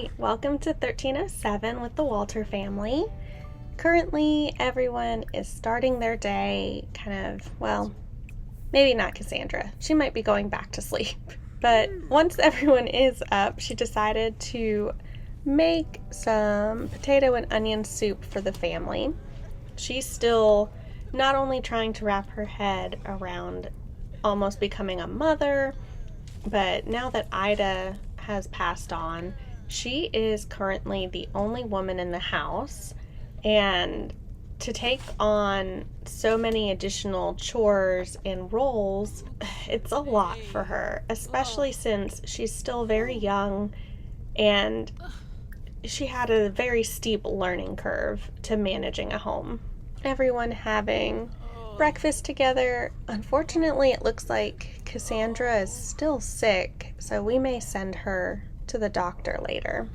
Hey, welcome to 1307 with the Walter family. Currently, everyone is starting their day well, maybe not Cassandra. She might be going back to sleep. But once everyone is up, she decided to make some potato and onion soup for the family. She's still not only trying to wrap her head around almost becoming a mother, but now that Ida has passed on, she is currently the only woman in the house, and to take on so many additional chores and roles, it's a lot for her, especially since she's still very young and she had a very steep learning curve to managing a home. Everyone having breakfast together. Unfortunately, it looks like Cassandra is still sick, so we may send her to the doctor later.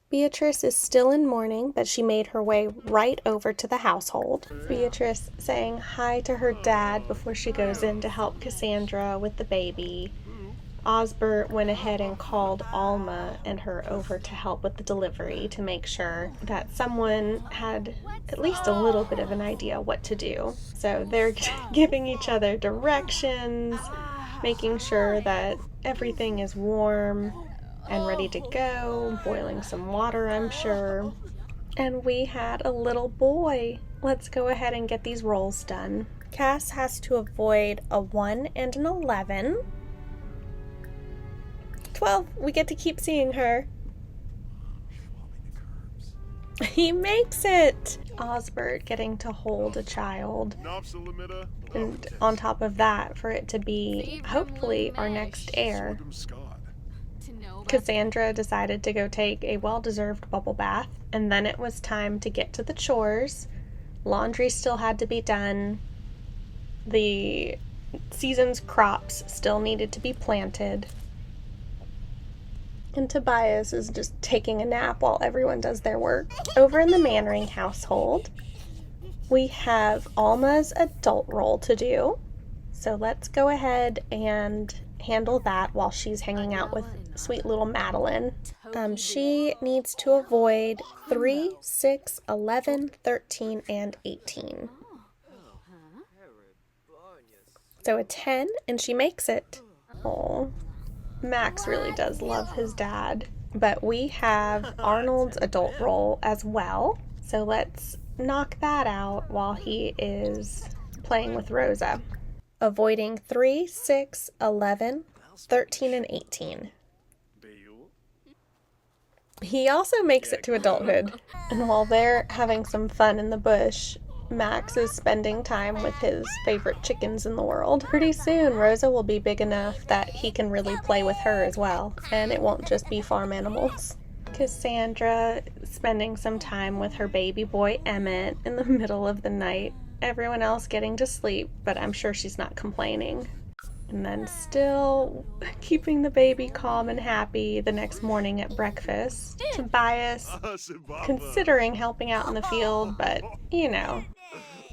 Beatrice is still in mourning, but she made her way right over to the household. Beatrice saying hi to her dad before she goes in to help Cassandra with the baby. Osbert went ahead and called Alma and her over to help with the delivery to make sure that someone had at least a little bit of an idea what to do. So they're giving each other directions, making sure that everything is warm and ready to go, boiling some water, I'm sure. And we had a little boy. Let's go ahead and get these rolls done. Cass has to avoid a 1 and an 11. 12, we get to keep seeing her. He makes it! Osbert getting to hold a child. And on top of that, for it to be, hopefully, our next heir. Cassandra decided to go take a well-deserved bubble bath, and then it was time to get to the chores. Laundry still had to be done. The season's crops still needed to be planted. And Tobias is just taking a nap while everyone does their work. Over in the Mannering household, we have Alma's adult role to do. So let's go ahead and handle that while she's hanging out with sweet little Madeline. She needs to avoid 3, 6, 11, 13, and 18. So a 10, and she makes it. Oh. Max really does love his dad, but we have Arnold's adult role as well, so let's knock that out while he is playing with Rosa. Avoiding 3, 6, 11, 13, and 18. He also makes it to adulthood, and while they're having some fun in the bush, Max is spending time with his favorite chickens in the world. Pretty soon, Rosa will be big enough that he can really play with her as well, and it won't just be farm animals. Cassandra spending some time with her baby boy Emmett in the middle of the night. Everyone else getting to sleep, but I'm sure she's not complaining. And then still keeping the baby calm and happy the next morning at breakfast. Tobias considering helping out in the field, but you know,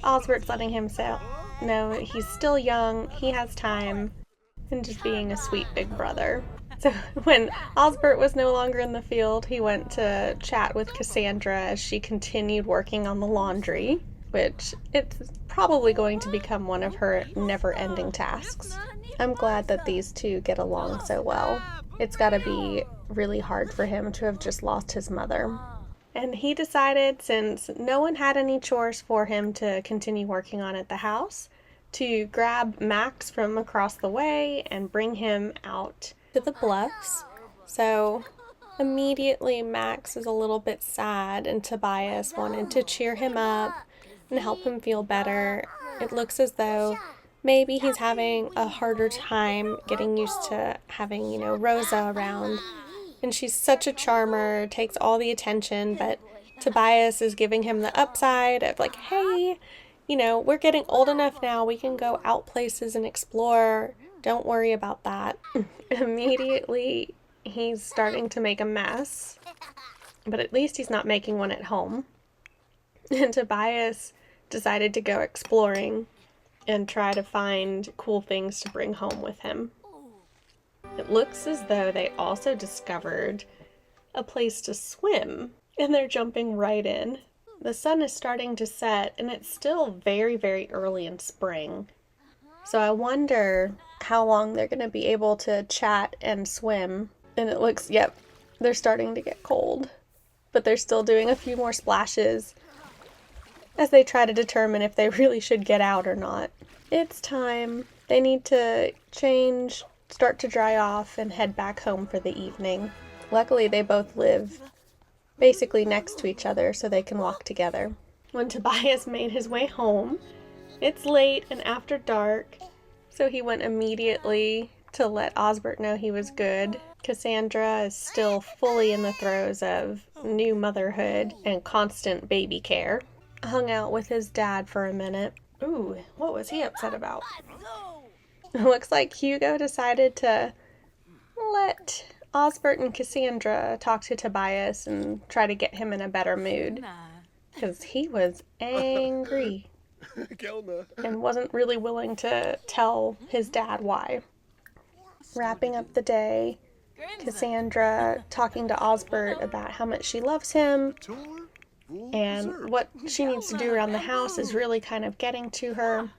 Osbert's letting him know he's still young, he has time, and just being a sweet big brother. So when Osbert was no longer in the field, he went to chat with Cassandra as she continued working on the laundry, which it's probably going to become one of her never-ending tasks. I'm glad that these two get along so well. It's gotta be really hard for him to have just lost his mother. And he decided, since no one had any chores for him to continue working on at the house, to grab Max from across the way and bring him out to the bluffs. So immediately Max is a little bit sad, and Tobias wanted to cheer him up and help him feel better. It looks as though maybe he's having a harder time getting used to having, Rosa around. And she's such a charmer, takes all the attention, but Tobias is giving him the upside of like, hey, we're getting old enough now, we can go out places and explore. Don't worry about that. Immediately, he's starting to make a mess, but at least he's not making one at home. And Tobias decided to go exploring and try to find cool things to bring home with him. It looks as though they also discovered a place to swim, and they're jumping right in. The sun is starting to set, and it's still very, very early in spring. So I wonder how long they're going to be able to chat and swim. And it looks, yep, they're starting to get cold. But they're still doing a few more splashes as they try to determine if they really should get out or not. It's time. They need to change, start to dry off, and head back home for the evening. Luckily, they both live basically next to each other, so they can walk together. When Tobias made his way home, it's late and after dark, so he went immediately to let Osbert know he was good. Cassandra is still fully in the throes of new motherhood and constant baby care. Hung out with his dad for a minute. Ooh, what was he upset about? Looks like Hugo decided to let Osbert and Cassandra talk to Tobias and try to get him in a better mood. Because he was angry and wasn't really willing to tell his dad why. Wrapping up the day, Cassandra talking to Osbert about how much she loves him and what she needs to do around the house is really kind of getting to her.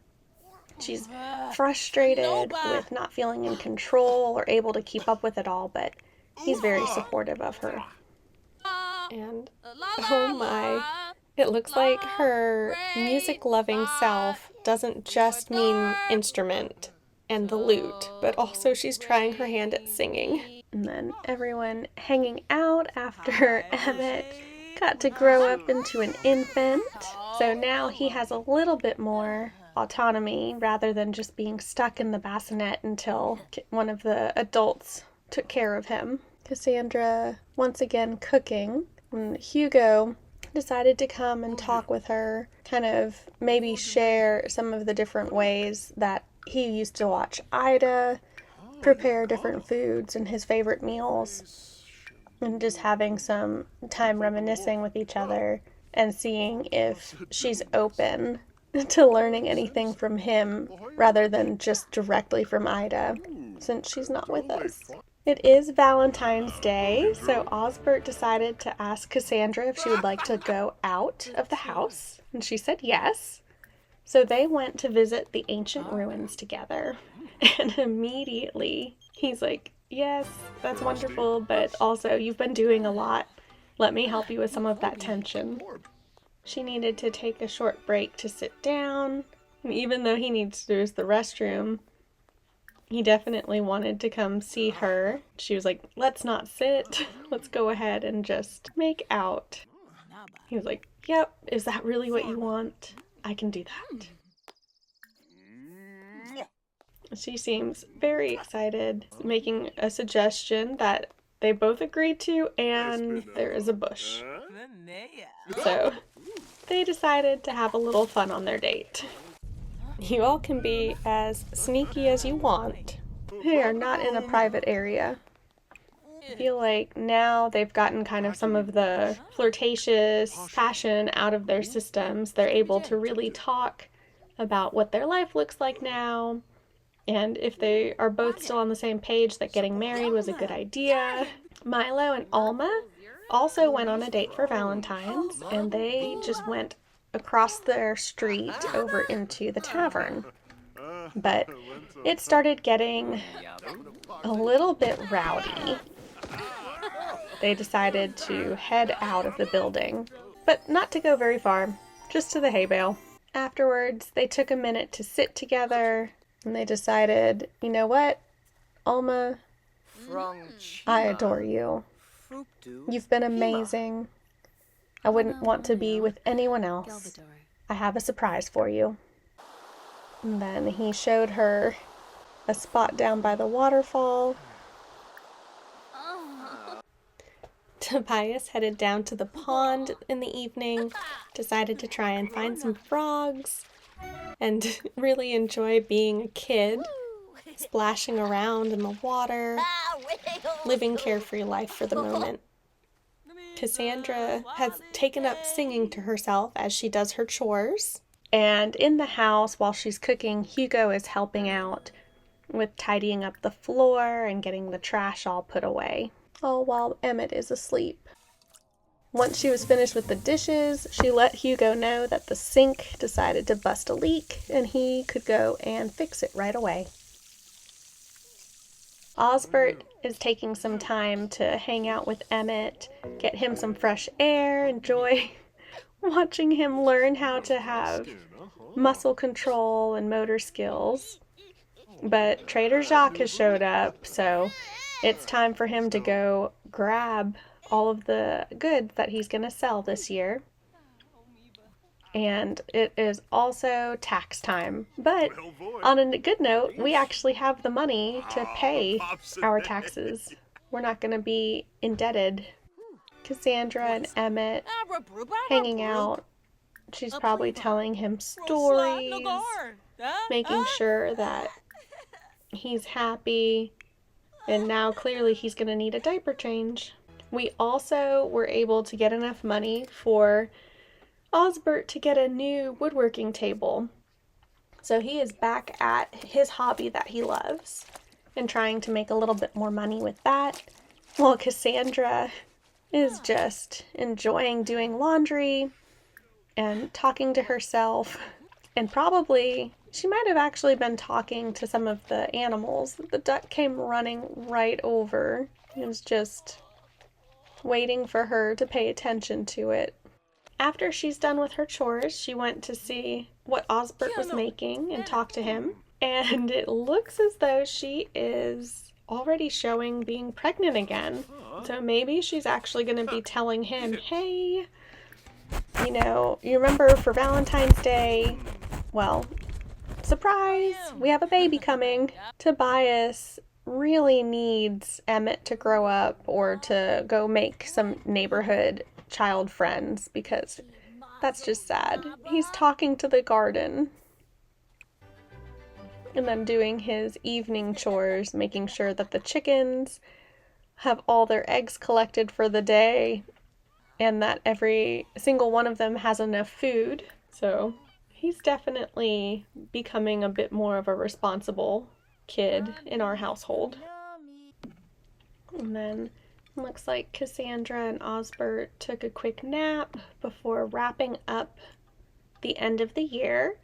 She's frustrated with not feeling in control or able to keep up with it all, but he's very supportive of her. And, oh my, it looks like her music-loving self doesn't just mean instrument and the lute, but also she's trying her hand at singing. And then everyone hanging out after Emmett got to grow up into an infant, so now he has a little bit more autonomy rather than just being stuck in the bassinet until one of the adults took care of him. Cassandra once again cooking, and Hugo decided to come and talk with her, kind of maybe share some of the different ways that he used to watch Ida prepare different foods and his favorite meals, and just having some time reminiscing with each other and seeing if she's open to learning anything from him rather than just directly from Ida, since she's not with us. It is Valentine's Day, so Osbert decided to ask Cassandra if she would like to go out of the house, and she said yes. So they went to visit the ancient ruins together, and immediately he's like, yes, that's wonderful, but also you've been doing a lot. Let me help you with some of that tension. She needed to take a short break to sit down, and even though he needs to use the restroom, he definitely wanted to come see her. She was like, let's not sit, let's go ahead and just make out. He was like, yep, is that really what you want? I can do that. She seems very excited, making a suggestion that they both agreed to, and there is a bush. So they decided to have a little fun on their date. You all can be as sneaky as you want. They are not in a private area. I feel like now they've gotten kind of some of the flirtatious passion out of their systems. They're able to really talk about what their life looks like now, and if they are both still on the same page that getting married was a good idea. Milo and Alma also went on a date for Valentine's, and they just went across their street over into the tavern. But it started getting a little bit rowdy. They decided to head out of the building, but not to go very far, just to the hay bale. Afterwards, they took a minute to sit together, and they decided, you know what, Alma, I adore you. You've been amazing. I wouldn't want to be with anyone else. I have a surprise for you. And then he showed her a spot down by the waterfall. Tobias headed down to the pond in the evening, decided to try and find some frogs, and really enjoy being a kid, splashing around in the water, living carefree life for the moment. Cassandra has taken up singing to herself as she does her chores. And in the house, while she's cooking, Hugo is helping out with tidying up the floor and getting the trash all put away. all while Emmett is asleep. Once she was finished with the dishes, she let Hugo know that the sink decided to bust a leak and he could go and fix it right away. Osbert is taking some time to hang out with Emmett, get him some fresh air, enjoy watching him learn how to have muscle control and motor skills. But Trader Jacques has showed up, so it's time for him to go grab all of the goods that he's going to sell this year. And it is also tax time. But on a good note, we actually have the money to pay our taxes. We're not going to be indebted. Cassandra and Emmett hanging out. She's probably telling him stories, making sure that he's happy, and now clearly he's going to need a diaper change. We also were able to get enough money for Osbert to get a new woodworking table. So he is back at his hobby that he loves and trying to make a little bit more money with that, while Cassandra is just enjoying doing laundry and talking to herself, and probably she might have actually been talking to some of the animals. The duck came running right over. He was just waiting for her to pay attention to it. After she's done with her chores, she went to see what Osbert was making and talk to him. And it looks as though she is already showing being pregnant again. So maybe she's actually going to be telling him, hey, you know, you remember for Valentine's Day, well, surprise, we have a baby coming. Tobias really needs Emmett to grow up or to go make some neighborhood child friends, because that's just sad. He's talking to the garden and then doing his evening chores, making sure that the chickens have all their eggs collected for the day and that every single one of them has enough food. So he's definitely becoming a bit more of a responsible kid in our household. And then looks like Cassandra and Osbert took a quick nap before wrapping up the end of the year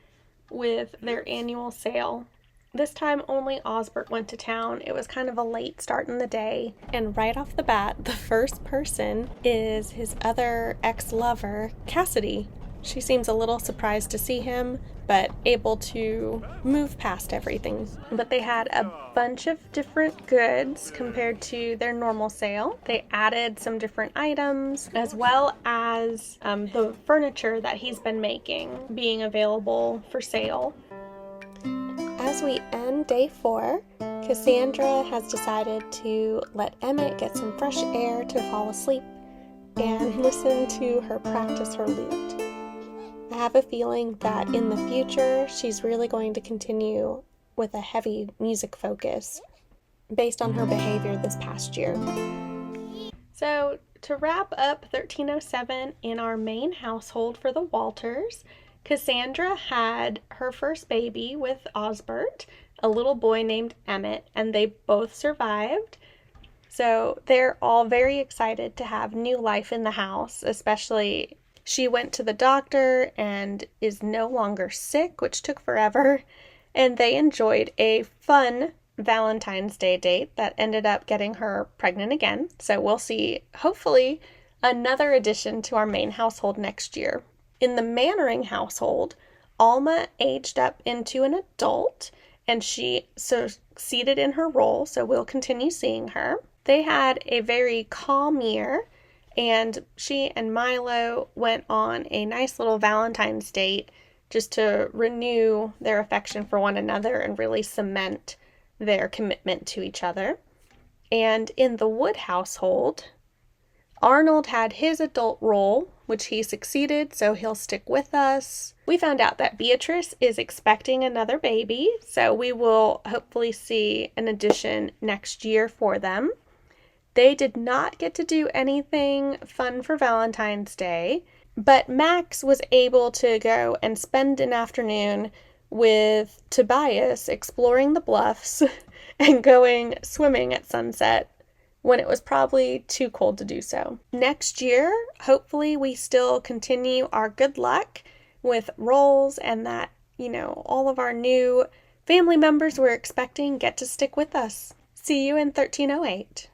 with their annual sale. This time only Osbert went to town. It was kind of a late start in the day. And right off the bat, the first person is his other ex-lover, Cassidy. She seems a little surprised to see him, but able to move past everything. But they had a bunch of different goods compared to their normal sale. They added some different items, as well as the furniture that he's been making being available for sale. As we end day 4, Cassandra has decided to let Emmett get some fresh air to fall asleep and listen to her practice her lute. I have a feeling that in the future, she's really going to continue with a heavy music focus based on her behavior this past year. So to wrap up 1307 in our main household for the Walters, Cassandra had her first baby with Osbert, a little boy named Emmett, and they both survived. So they're all very excited to have new life in the house, especially she went to the doctor and is no longer sick, which took forever, and they enjoyed a fun Valentine's Day date that ended up getting her pregnant again. So we'll see, hopefully, another addition to our main household next year. In the Mannering household, Alma aged up into an adult, and she succeeded in her role, so we'll continue seeing her. They had a very calm year, and she and Milo went on a nice little Valentine's date just to renew their affection for one another and really cement their commitment to each other. And in the Wood household, Arnold had his adult role, which he succeeded, so he'll stick with us. We found out that Beatrice is expecting another baby, so we will hopefully see an addition next year for them. They did not get to do anything fun for Valentine's Day, but Max was able to go and spend an afternoon with Tobias exploring the bluffs and going swimming at sunset, when it was probably too cold to do so. Next year, hopefully we still continue our good luck with roles and that, all of our new family members we're expecting get to stick with us. See you in 1308.